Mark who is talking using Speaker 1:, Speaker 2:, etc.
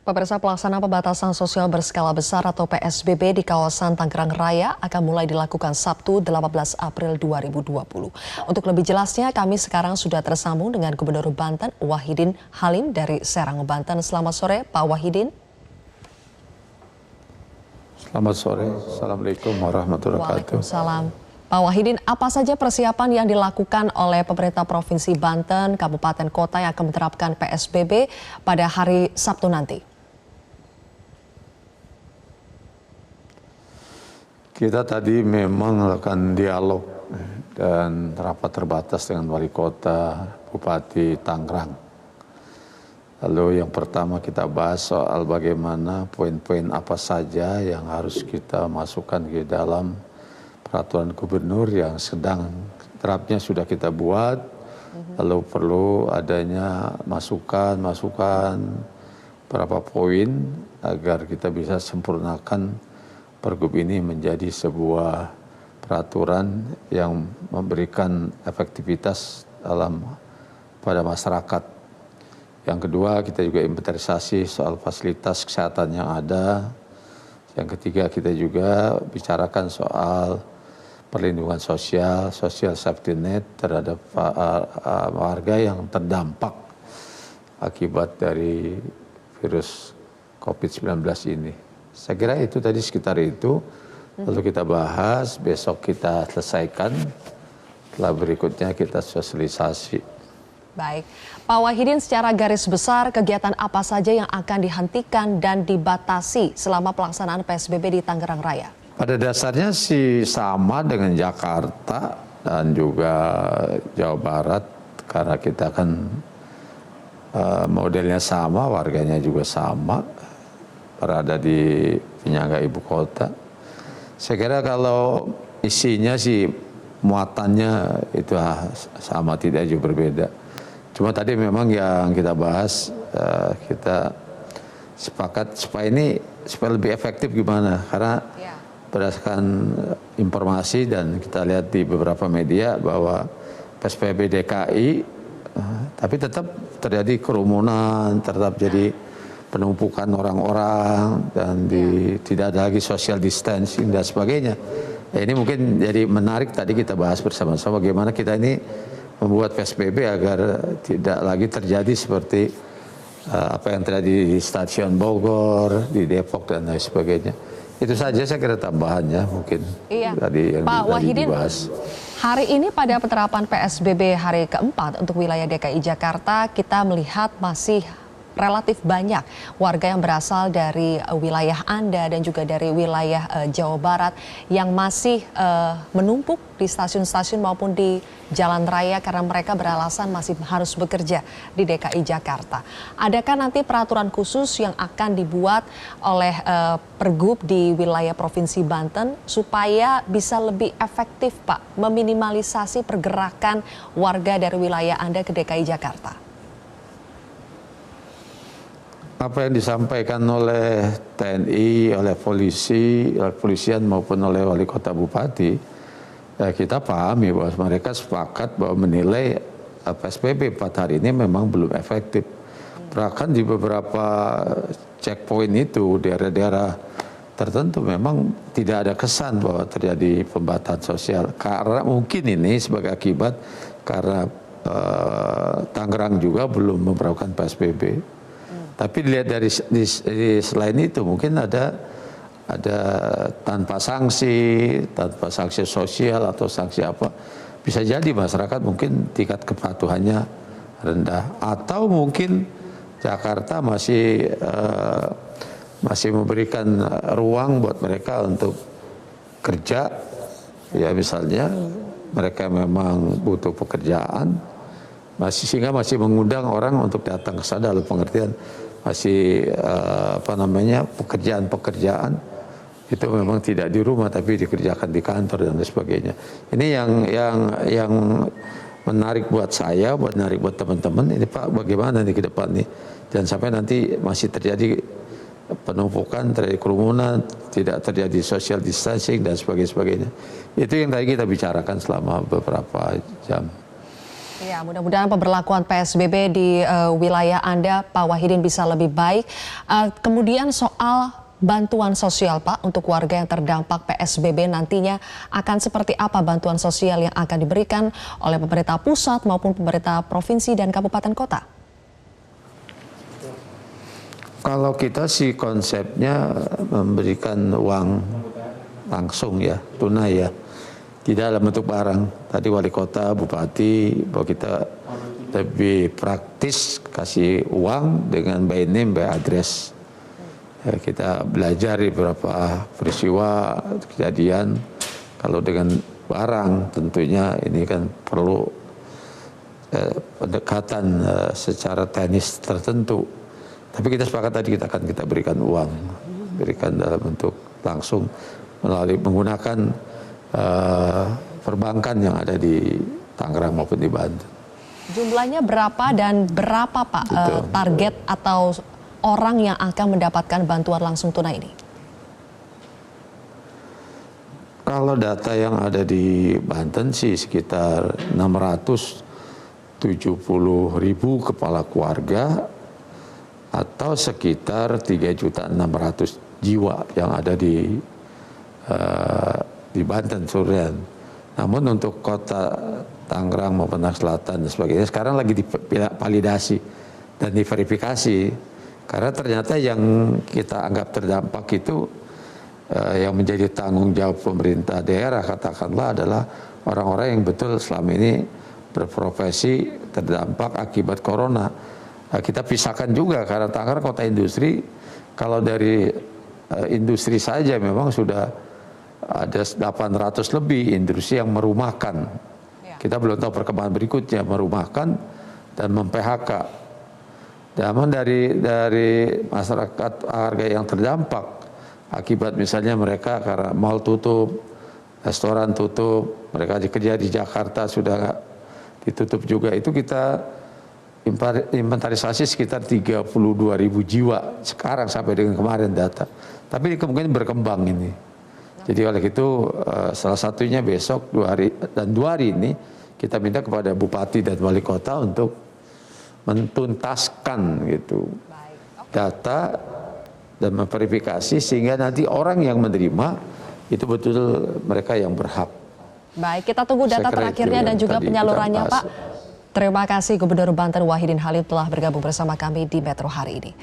Speaker 1: Pemirsa, pelaksana pembatasan sosial berskala besar atau PSBB di kawasan Tangerang Raya akan mulai dilakukan Sabtu 18 April 2020. Untuk lebih jelasnya, kami sekarang sudah tersambung dengan Gubernur Banten Wahidin Halim dari Serang, Banten. Selamat sore, Pak Wahidin.
Speaker 2: Selamat sore, Assalamualaikum warahmatullahi wabarakatuh.
Speaker 1: Waalaikumsalam. Pak Wahidin, apa saja persiapan yang dilakukan oleh pemerintah Provinsi Banten, kabupaten kota yang akan menerapkan PSBB pada hari Sabtu nanti?
Speaker 2: Kita tadi memang melakukan dialog dan rapat terbatas dengan wali kota, Bupati Tangerang. Lalu yang pertama kita bahas soal bagaimana poin-poin apa saja yang harus kita masukkan ke dalam peraturan gubernur yang sedang draftnya sudah kita buat. Lalu perlu adanya masukan berapa poin agar kita bisa sempurnakan Pergub ini menjadi sebuah peraturan yang memberikan efektivitas pada masyarakat. Yang kedua, kita juga inventarisasi soal fasilitas kesehatan yang ada. Yang ketiga, kita juga bicarakan soal perlindungan sosial safety net terhadap warga yang terdampak akibat dari virus COVID-19 ini. Saya kira itu tadi sekitar itu, lalu kita bahas, besok kita selesaikan, setelah berikutnya kita sosialisasi.
Speaker 1: Baik, Pak Wahidin, secara garis besar kegiatan apa saja yang akan dihentikan dan dibatasi selama pelaksanaan PSBB di Tangerang Raya?
Speaker 2: Pada dasarnya sih sama dengan Jakarta dan juga Jawa Barat, karena kita kan modelnya sama, warganya juga sama, berada di penyangga ibu kota. Saya kira kalau isinya sih muatannya itu sama, tidak jauh berbeda. Cuma tadi memang yang kita bahas, kita sepakat supaya lebih efektif gimana. Karena berdasarkan informasi dan kita lihat di beberapa media bahwa PSBB DKI, tapi tetap terjadi kerumunan, tetap jadi penumpukan orang-orang dan tidak ada lagi social distancing dan sebagainya. Ini mungkin jadi menarik tadi kita bahas bersama-sama bagaimana kita ini membuat PSBB agar tidak lagi terjadi seperti apa yang terjadi di stasiun Bogor, di Depok dan lain sebagainya. Itu saja saya kira tambahannya mungkin tadi yang
Speaker 1: Pak Wahidin,
Speaker 2: dibahas.
Speaker 1: Hari ini pada penerapan PSBB hari keempat untuk wilayah DKI Jakarta, kita melihat masih relatif banyak warga yang berasal dari wilayah Anda dan juga dari wilayah Jawa Barat yang masih menumpuk di stasiun-stasiun maupun di jalan raya karena mereka beralasan masih harus bekerja di DKI Jakarta. Adakah nanti peraturan khusus yang akan dibuat oleh Pergub di wilayah Provinsi Banten supaya bisa lebih efektif, Pak, meminimalisasi pergerakan warga dari wilayah Anda ke DKI Jakarta?
Speaker 2: Apa yang disampaikan oleh TNI, oleh polisi, oleh polisian maupun oleh wali kota bupati, ya kita pahami bahwa mereka sepakat bahwa menilai PSBB 4 hari ini memang belum efektif. Bahkan di beberapa checkpoint itu, daerah-daerah tertentu memang tidak ada kesan bahwa terjadi pembatasan sosial. Karena mungkin ini sebagai akibat karena Tangerang juga belum memperlakukan PSBB. Tapi dilihat dari selain itu mungkin ada tanpa sanksi sosial atau sanksi apa, bisa jadi masyarakat mungkin tingkat kepatuhannya rendah, atau mungkin Jakarta masih memberikan ruang buat mereka untuk kerja, ya misalnya mereka memang butuh pekerjaan, sehingga masih mengundang orang untuk datang ke sana dalam pengertian masih pekerjaan itu memang tidak di rumah tapi dikerjakan di kantor dan sebagainya. Ini yang menarik buat saya, menarik buat teman-teman. Ini Pak, bagaimana nih ke depan nih? Jangan sampai nanti masih terjadi penumpukan, terjadi kerumunan, tidak terjadi social distancing dan sebagainya. Itu yang tadi kita bicarakan selama beberapa jam.
Speaker 1: Ya, Ya, mudah-mudahan pemberlakuan PSBB di wilayah Anda, Pak Wahidin, bisa lebih baik. Kemudian soal bantuan sosial, Pak, untuk warga yang terdampak PSBB nantinya akan seperti apa bantuan sosial yang akan diberikan oleh pemerintah pusat maupun pemerintah provinsi dan kabupaten kota?
Speaker 2: Kalau kita sih konsepnya memberikan uang langsung ya, tunai ya. Tidak dalam bentuk barang. Tadi wali kota, bupati, bahwa kita lebih praktis kasih uang dengan by name, by address. Ya, kita belajar di beberapa peristiwa, kejadian. Kalau dengan barang tentunya ini kan perlu pendekatan secara teknis tertentu. Tapi kita sepakat tadi kita berikan uang, berikan dalam bentuk langsung melalui menggunakan perbankan yang ada di Tangerang maupun di Banten.
Speaker 1: Jumlahnya berapa dan berapa, Pak, target atau orang yang akan mendapatkan bantuan langsung tunai ini?
Speaker 2: Kalau data yang ada di Banten sih sekitar 670.000 kepala keluarga atau sekitar 3.600.000 jiwa yang ada di Banten Surian. Namun untuk kota Tangerang maupun Tangerang Selatan dan sebagainya sekarang lagi divalidasi dan diverifikasi karena ternyata yang kita anggap terdampak itu yang menjadi tanggung jawab pemerintah daerah katakanlah adalah orang-orang yang betul selama ini berprofesi terdampak akibat corona. Kita pisahkan juga karena Tangerang kota industri, kalau dari industri saja memang sudah ada 800 lebih industri yang merumahkan. Kita belum tahu perkembangan berikutnya, merumahkan dan mem-PHK. Namun dari masyarakat warga yang terdampak akibat misalnya mereka karena mal tutup, restoran tutup, mereka kerja di Jakarta sudah ditutup juga, itu kita inventarisasi sekitar 32.000 jiwa sekarang sampai dengan kemarin data. Tapi kemungkinan berkembang ini. Jadi oleh itu salah satunya besok 2 hari dan 2 hari ini kita minta kepada bupati dan wali kota untuk mentuntaskan gitu data dan memverifikasi sehingga nanti orang yang menerima itu betul mereka yang berhak.
Speaker 1: Baik, kita tunggu data terakhirnya dan juga penyalurannya, Pak. Terima kasih Gubernur Banten Wahidin Halim telah bergabung bersama kami di Metro hari ini.